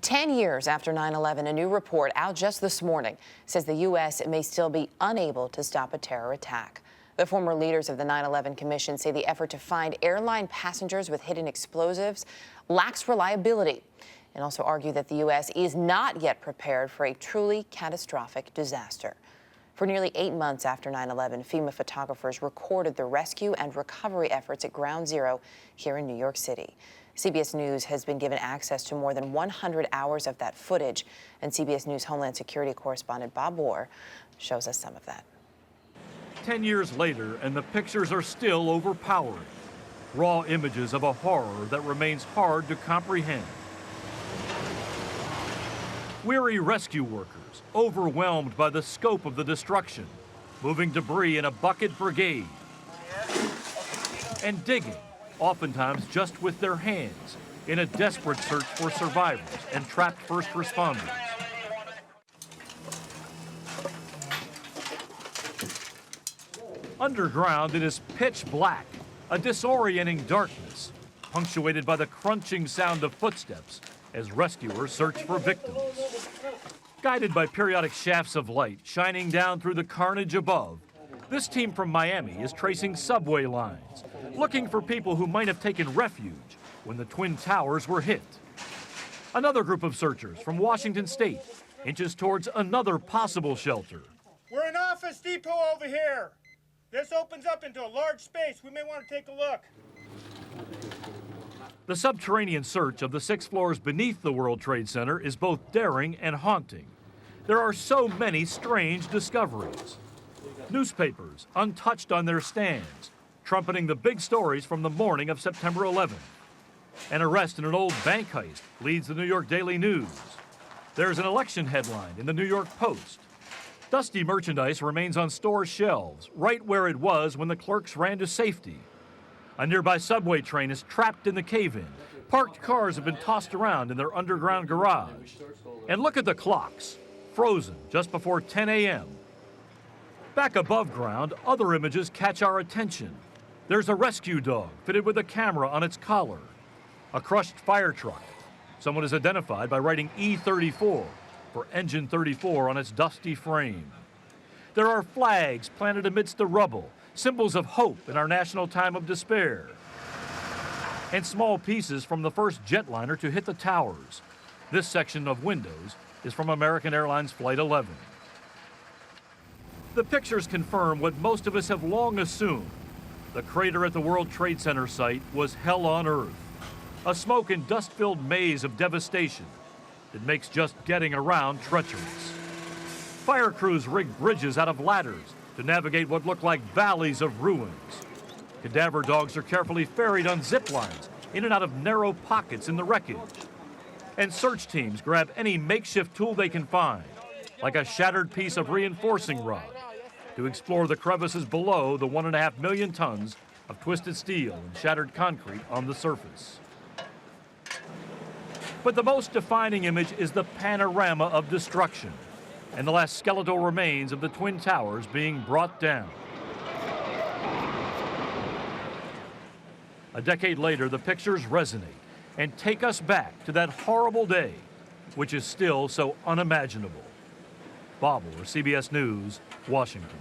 10 years after 9/11, a new report out just this morning says the U.S. may still be unable to stop a terror attack. The former leaders of the 9/11 Commission say the effort to find airline passengers with hidden explosives lacks reliability, and also argue that the U.S. is not yet prepared for a truly catastrophic disaster. For nearly 8 months after 9/11, FEMA photographers recorded the rescue and recovery efforts at Ground Zero here in New York City. CBS News has been given access to more than 100 hours of that footage, and CBS News Homeland Security correspondent Bob Moore shows us some of that. 10 years later, and the pictures are still overpowering. Raw images of a horror that remains hard to comprehend. Weary rescue workers, overwhelmed by the scope of the destruction, moving debris in a bucket brigade, and digging, oftentimes just with their hands, in a desperate search for survivors and trapped first responders. Underground, it is pitch black, a disorienting darkness, punctuated by the crunching sound of footsteps as rescuers search for victims. Guided by periodic shafts of light shining down through the carnage above, this team from Miami is tracing subway lines, looking for people who might have taken refuge when the Twin Towers were hit. Another group of searchers from Washington State inches towards another possible shelter. We're in Office Depot over here. This opens up into a large space. We may want to take a look. The subterranean search of the 6 floors beneath the World Trade Center is both daring and haunting. There are so many strange discoveries. Newspapers untouched on their stands, trumpeting the big stories from the morning of September 11th. An arrest in an old bank heist leads the New York Daily News. There's an election headline in the New York Post. Dusty merchandise remains on store shelves, right where it was when the clerks ran to safety. A nearby subway train is trapped in the cave-in. Parked cars have been tossed around in their underground garage. And look at the clocks, frozen just before 10 a.m. Back above ground, other images catch our attention. There's a rescue dog fitted with a camera on its collar. A crushed fire truck. Someone is identified by writing E34 for Engine 34 on its dusty frame. There are flags planted amidst the rubble, symbols of hope in our national time of despair. And small pieces from the first jetliner to hit the towers. This section of windows is from American Airlines Flight 11. The pictures confirm what most of us have long assumed. The crater at the World Trade Center site was hell on earth. A smoke and dust-filled maze of devastation that makes just getting around treacherous. Fire crews rigged bridges out of ladders to navigate what look like valleys of ruins. Cadaver dogs are carefully ferried on zip lines in and out of narrow pockets in the wreckage. And search teams grab any makeshift tool they can find, like a shattered piece of reinforcing rod, to explore the crevices below the 1.5 million tons of twisted steel and shattered concrete on the surface. But the most defining image is the panorama of destruction and the last skeletal remains of the Twin Towers being brought down. A decade later, the pictures resonate and take us back to that horrible day, which is still so unimaginable. Bob Moore, CBS News, Washington.